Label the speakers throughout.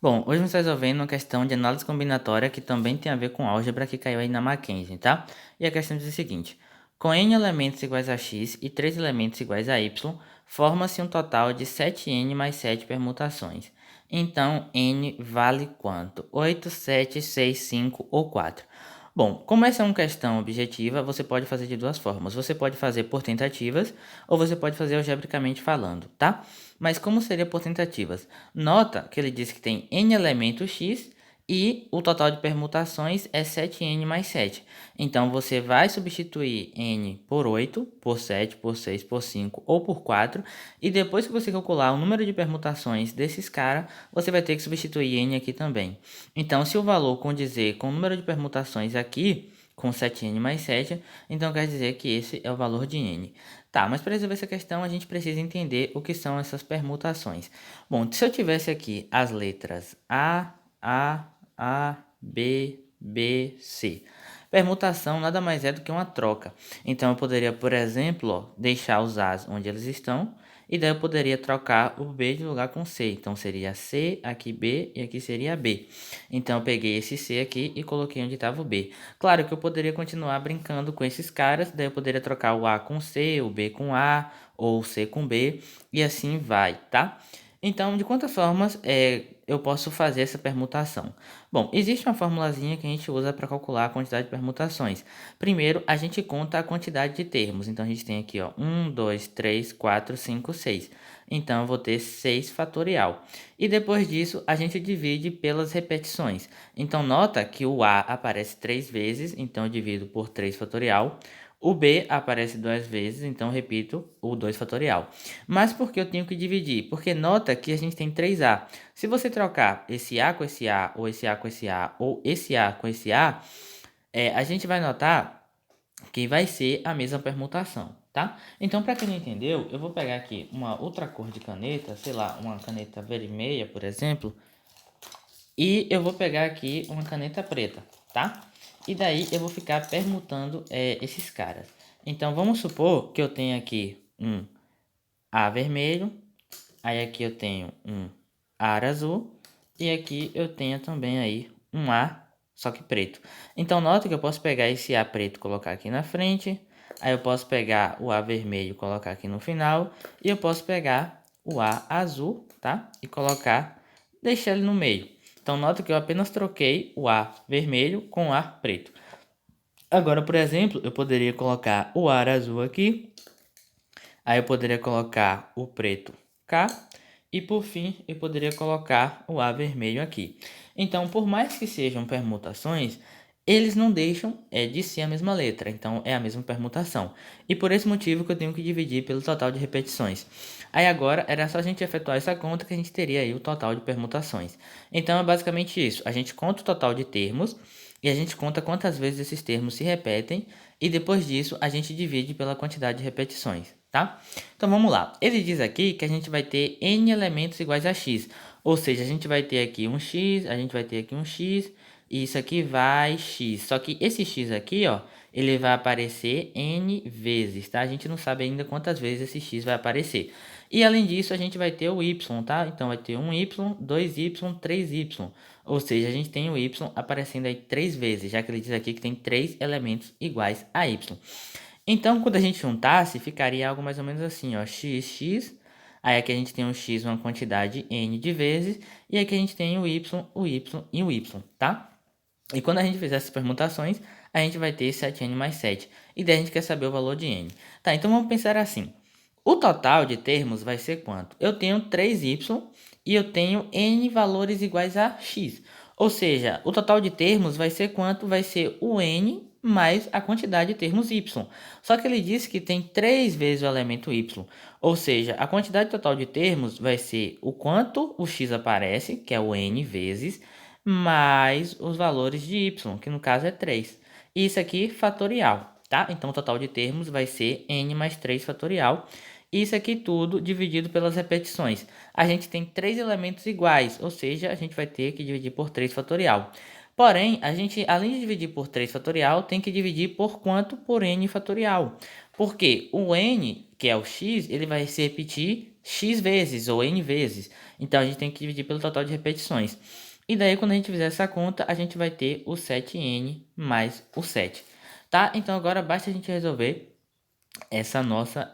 Speaker 1: Bom, hoje a gente está resolvendo uma questão de análise combinatória que também tem a ver com álgebra que caiu aí na Mackenzie, tá? E a questão diz o seguinte: com n elementos iguais a x e 3 elementos iguais a y, forma-se um total de 7n mais 7 permutações. Então, n vale quanto? 8, 7, 6, 5 ou 4? Bom, como essa é uma questão objetiva, você pode fazer de duas formas. Você pode fazer por tentativas ou você pode fazer algebricamente falando, tá? Mas como seria por tentativas? Nota que ele diz que tem n elementos x e o total de permutações é 7n mais 7. Então você vai substituir n por 8, por 7, por 6, por 5 ou por 4. E depois que você calcular o número de permutações desses caras, você vai ter que substituir n aqui também. Então se o valor condizer com o número de permutações aqui, com 7n mais 7, então quer dizer que esse é o valor de n. Tá, mas para resolver essa questão a gente precisa entender o que são essas permutações. Bom, se eu tivesse aqui as letras A, B, B, C. Permutação nada mais é do que uma troca. Então eu poderia, por exemplo, ó, deixar os A's onde eles estão, e daí eu poderia trocar o B de lugar com C. Então seria C, aqui B e aqui seria B. Então eu peguei esse C aqui e coloquei onde estava o B. Claro que eu poderia continuar brincando com esses caras, daí eu poderia trocar o A com C, o B com A, ou o C com B, e assim vai, tá? Então, de quantas formas eu posso fazer essa permutação? Bom, existe uma formulazinha que a gente usa para calcular a quantidade de permutações. Primeiro, a gente conta a quantidade de termos. Então, a gente tem aqui, ó, 1, 2, 3, 4, 5, 6. Então, eu vou ter 6 fatorial. E depois disso, a gente divide pelas repetições. Então, nota que o A aparece 3 vezes, então eu divido por 3 fatorial. O B aparece 2 vezes, então repito o 2 fatorial. Mas por que eu tenho que dividir? Porque nota que a gente tem 3A. Se você trocar esse A com esse A, ou esse A com esse A, ou esse A com esse A, a gente vai notar que vai ser a mesma permutação, tá? Então, para quem não entendeu, eu vou pegar aqui uma outra cor de caneta, sei lá, uma caneta vermelha, por exemplo, e eu vou pegar aqui uma caneta preta, tá? E daí eu vou ficar permutando esses caras. Então, vamos supor que eu tenho aqui um A vermelho, aí aqui eu tenho um ar azul e aqui eu tenho também aí um A, só que preto. Então nota que eu posso pegar esse A preto e colocar aqui na frente, aí eu posso pegar o A vermelho e colocar aqui no final, e eu posso pegar o A azul, tá? E colocar, deixar ele no meio. Então nota que eu apenas troquei o A vermelho com o A preto. Agora, por exemplo, eu poderia colocar o ar azul aqui, aí eu poderia colocar o preto cá, e por fim eu poderia colocar o A vermelho aqui. Então, por mais que sejam permutações, eles não deixam de ser a mesma letra, então é a mesma permutação. E por esse motivo que eu tenho que dividir pelo total de repetições. Aí agora era só a gente efetuar essa conta que a gente teria aí o total de permutações. Então é basicamente isso, a gente conta o total de termos e a gente conta quantas vezes esses termos se repetem e depois disso a gente divide pela quantidade de repetições, tá? Então vamos lá. Ele diz aqui que a gente vai ter n elementos iguais a x, ou seja, a gente vai ter aqui um x, a gente vai ter aqui um x, e isso aqui vai x. Só que esse x aqui, ó, ele vai aparecer n vezes, tá? A gente não sabe ainda quantas vezes esse x vai aparecer. E além disso, a gente vai ter o y, tá? Então vai ter um y, 2y, 3y. Ou seja, a gente tem o y aparecendo aí 3 vezes, já que ele diz aqui que tem 3 elementos iguais a y. Então, quando a gente juntasse, ficaria algo mais ou menos assim, ó, x, aí aqui a gente tem o x uma quantidade n de vezes, e aqui a gente tem o y e o y, tá? E quando a gente fizer essas permutações, a gente vai ter 7n mais 7. E daí a gente quer saber o valor de n. Tá, então vamos pensar assim. O total de termos vai ser quanto? Eu tenho 3y e eu tenho n valores iguais a x. Ou seja, o total de termos vai ser quanto? Vai ser o n mais a quantidade de termos y. Só que ele disse que tem 3 vezes o elemento y. Ou seja, a quantidade total de termos vai ser o quanto o x aparece, que é o n vezes, mais os valores de y, que no caso é 3. Isso aqui fatorial, tá? Então o total de termos vai ser n mais 3 fatorial. Isso aqui tudo dividido pelas repetições. A gente tem 3 elementos iguais, ou seja, a gente vai ter que dividir por 3 fatorial. Porém, a gente, além de dividir por 3 fatorial, tem que dividir por quanto? Por n fatorial. Porque o n, que é o x, ele vai se repetir x vezes ou n vezes. Então, a gente tem que dividir pelo total de repetições. E daí, quando a gente fizer essa conta, a gente vai ter o 7n mais o 7. Tá? Então, agora basta a gente resolver essa nossa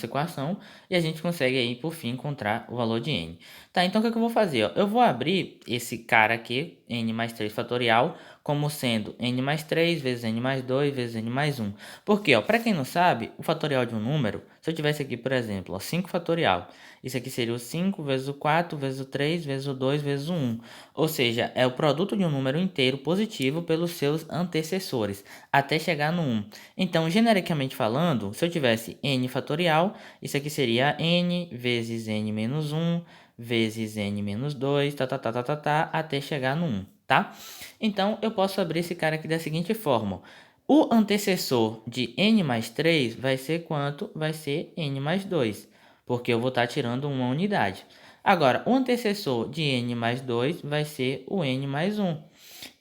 Speaker 1: equação e a gente consegue aí por fim encontrar o valor de n. Tá, então o que é que eu vou fazer? Ó? Eu vou abrir esse cara aqui, n mais 3 fatorial, como sendo n mais 3 vezes n mais 2 vezes n mais 1. Porque, para quem não sabe, o fatorial de um número, se eu tivesse aqui, por exemplo, ó, 5 fatorial, isso aqui seria o 5 vezes o 4 vezes o 3 vezes o 2 vezes o 1. Ou seja, é o produto de um número inteiro positivo pelos seus antecessores, até chegar no 1. Então, genericamente falando, se eu tivesse n fatorial, isso aqui seria n vezes n menos 1 vezes n menos 2, até chegar no 1, tá? Então, eu posso abrir esse cara aqui da seguinte forma. O antecessor de n mais 3 vai ser quanto? Vai ser n mais 2, porque eu vou estar tirando uma unidade. Agora, o antecessor de n mais 2 vai ser o n mais 1.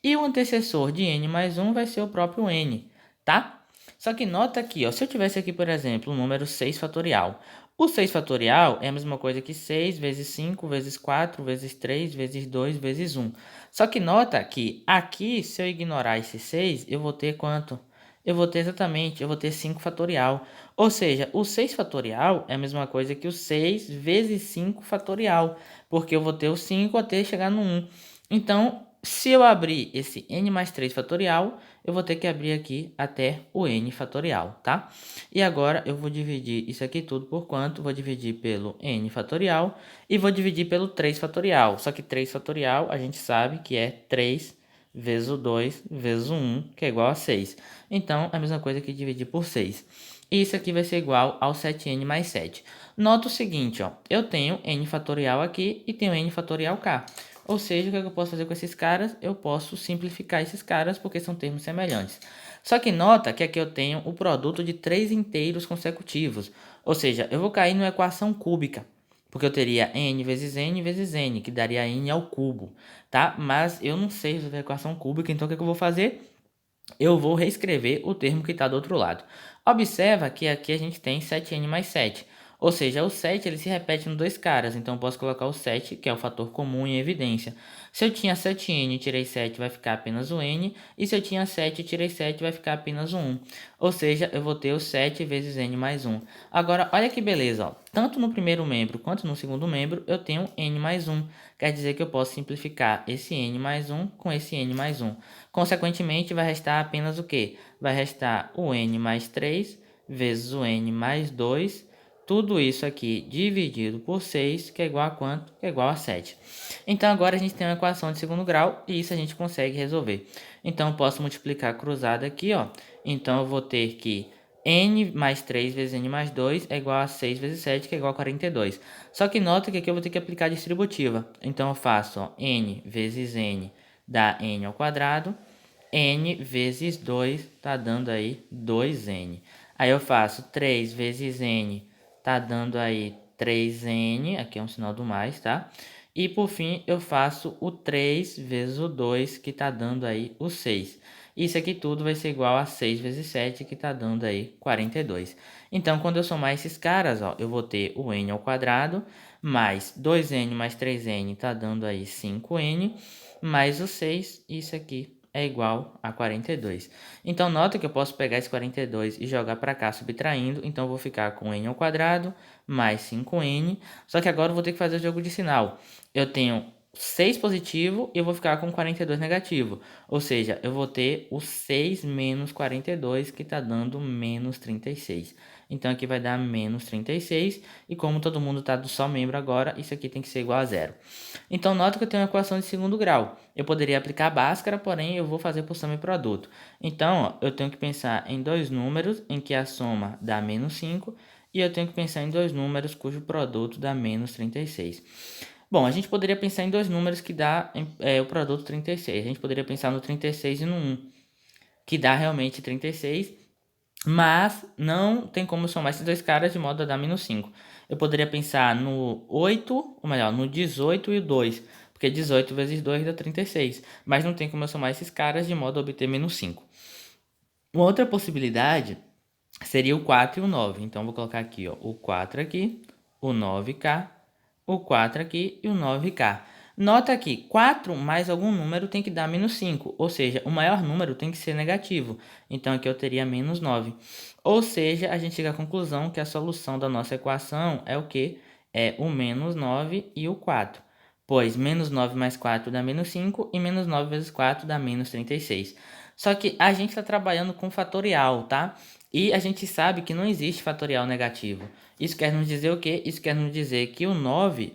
Speaker 1: E o antecessor de n mais 1 vai ser o próprio n, tá? Só que nota aqui, ó, se eu tivesse aqui, por exemplo, o número 6 fatorial. O 6 fatorial é a mesma coisa que 6 vezes 5 vezes 4 vezes 3 vezes 2 vezes 1. Só que nota que aqui, se eu ignorar esse 6, eu vou ter quanto? Eu vou ter 5 fatorial. Ou seja, o 6 fatorial é a mesma coisa que o 6 vezes 5 fatorial, porque eu vou ter o 5 até chegar no 1. Então, se eu abrir esse n mais 3 fatorial, eu vou ter que abrir aqui até o n fatorial, tá? E agora eu vou dividir isso aqui tudo por quanto? Vou dividir pelo n fatorial e vou dividir pelo 3 fatorial. Só que 3 fatorial a gente sabe que é 3 vezes o 2 vezes o 1, que é igual a 6. Então, é a mesma coisa que dividir por 6. E isso aqui vai ser igual ao 7n mais 7. Nota o seguinte, ó, eu tenho n fatorial aqui e tenho n fatorial cá. Ou seja, o que eu posso fazer com esses caras? Eu posso simplificar esses caras porque são termos semelhantes. Só que nota que aqui eu tenho o produto de 3 inteiros consecutivos. Ou seja, eu vou cair numa equação cúbica. Porque eu teria n vezes n, que daria n ao cubo, tá? Mas eu não sei resolver a equação cúbica, então o que eu vou fazer? Eu vou reescrever o termo que está do outro lado. Observa que aqui a gente tem 7n mais 7. Ou seja, o 7 ele se repete em dois caras, então eu posso colocar o 7, que é o fator comum, em evidência. Se eu tinha 7n e tirei 7, vai ficar apenas o n, e se eu tinha 7 e tirei 7, vai ficar apenas o 1. Ou seja, eu vou ter o 7 vezes n mais 1. Agora, olha que beleza, ó. Tanto no primeiro membro quanto no segundo membro, eu tenho n mais 1. Quer dizer que eu posso simplificar esse n mais 1 com esse n mais 1. Consequentemente, vai restar apenas o quê? Vai restar o n mais 3 vezes o n mais 2, tudo isso aqui dividido por 6, que é igual a quanto? Que é igual a 7. Então, agora a gente tem uma equação de segundo grau e isso a gente consegue resolver. Então, eu posso multiplicar cruzado aqui, ó. Então, eu vou ter que n mais 3 vezes n mais 2 é igual a 6 vezes 7, que é igual a 42. Só que nota que aqui eu vou ter que aplicar a distributiva. Então, eu faço ó, n vezes n dá n ao quadrado. N vezes 2 tá dando aí 2n. Aí eu faço 3 vezes n, tá dando aí 3n, aqui é um sinal do mais, tá? E por fim eu faço o 3 vezes o 2, que tá dando aí o 6. Isso aqui tudo vai ser igual a 6 vezes 7, que tá dando aí 42. Então, quando eu somar esses caras, ó, eu vou ter o n ao quadrado, mais 2n mais 3n tá dando aí 5n, mais o 6, isso aqui é igual a 42. Então, nota que eu posso pegar esse 42 e jogar para cá subtraindo. Então, eu vou ficar com n ao quadrado mais 5n. Só que agora eu vou ter que fazer o jogo de sinal. Eu tenho 6 positivo e eu vou ficar com 42 negativo. Ou seja, eu vou ter o 6 menos 42, que está dando menos 36. Então, aqui vai dar menos 36. E como todo mundo está do só membro agora, isso aqui tem que ser igual a zero. Então, nota que eu tenho uma equação de segundo grau. Eu poderia aplicar a Bhaskara, porém eu vou fazer por soma e produto. Então, ó, eu tenho que pensar em dois números em que a soma dá menos 5 e eu tenho que pensar em dois números cujo produto dá menos 36. Bom, a gente poderia pensar em dois números que dá o produto 36. A gente poderia pensar no 36 e no 1, que dá realmente 36, mas não tem como somar esses dois caras de modo a dar menos 5. Eu poderia pensar no 8, ou melhor, no 18 e o 2, porque 18 vezes 2 dá 36, mas não tem como eu somar esses caras de modo a obter menos 5. Uma outra possibilidade seria o 4 e o 9. Então, vou colocar aqui ó, o 4 aqui o 9K, o 4 aqui e o 9K. Nota que 4 mais algum número tem que dar menos 5, ou seja, o maior número tem que ser negativo. Então aqui eu teria menos 9. Ou seja, a gente chega à conclusão que a solução da nossa equação é o quê? É o menos 9 e o 4. Pois menos 9 mais 4 dá menos 5 e menos 9 vezes 4 dá menos 36. Só que a gente está trabalhando com fatorial, tá? E a gente sabe que não existe fatorial negativo. Isso quer nos dizer o quê? Isso quer nos dizer que o 9,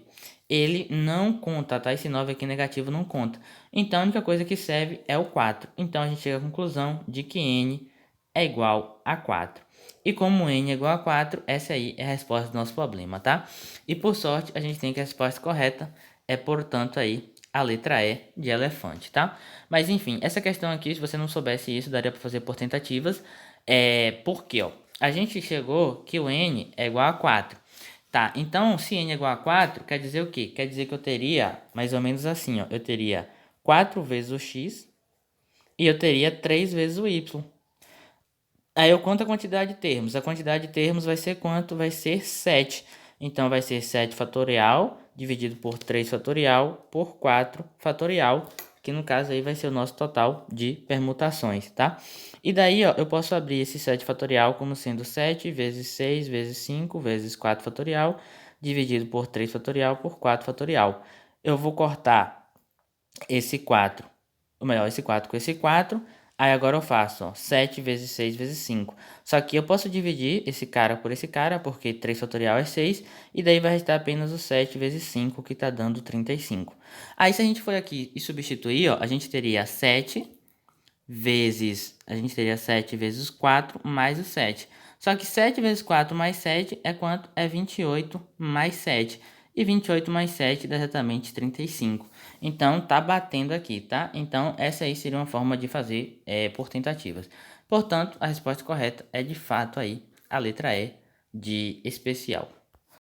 Speaker 1: ele não conta, tá? Esse 9 aqui negativo não conta. Então, a única coisa que serve é o 4. Então, a gente chega à conclusão de que n é igual a 4. E como n é igual a 4, essa aí é a resposta do nosso problema, tá? E por sorte, a gente tem que a resposta correta é, portanto, aí a letra E de elefante, tá? Mas enfim, essa questão aqui, se você não soubesse isso, daria para fazer por tentativas. Porque, ó, a gente chegou que o n é igual a 4. Tá, então se n é igual a 4, quer dizer o quê? Quer dizer que eu teria mais ou menos assim, ó. Eu teria 4 vezes o x e eu teria 3 vezes o y. Aí eu conto a quantidade de termos. A quantidade de termos vai ser quanto? Vai ser 7. Então vai ser 7 fatorial dividido por 3 fatorial por 4 fatorial, que no caso aí vai ser o nosso total de permutações, tá? E daí, ó, eu posso abrir esse 7 fatorial como sendo 7 vezes 6 vezes 5 vezes 4 fatorial dividido por 3 fatorial por 4 fatorial. Eu vou cortar esse 4, ou melhor, esse 4 com esse 4. Aí agora eu faço, ó, 7 vezes 6 vezes 5. Só que eu posso dividir esse cara por esse cara, porque 3 fatorial é 6. E daí vai restar apenas o 7 vezes 5, que tá dando 35. Aí se a gente for aqui e substituir, ó, a gente teria 7 vezes... A gente teria 7 vezes 4 mais o 7. Só que 7 vezes 4 mais 7 é quanto? É 28 mais 7. E 28 mais 7 dá exatamente 35. Então, tá batendo aqui, tá? Então, essa aí seria uma forma de fazer por tentativas. Portanto, a resposta correta é de fato aí a letra E de especial.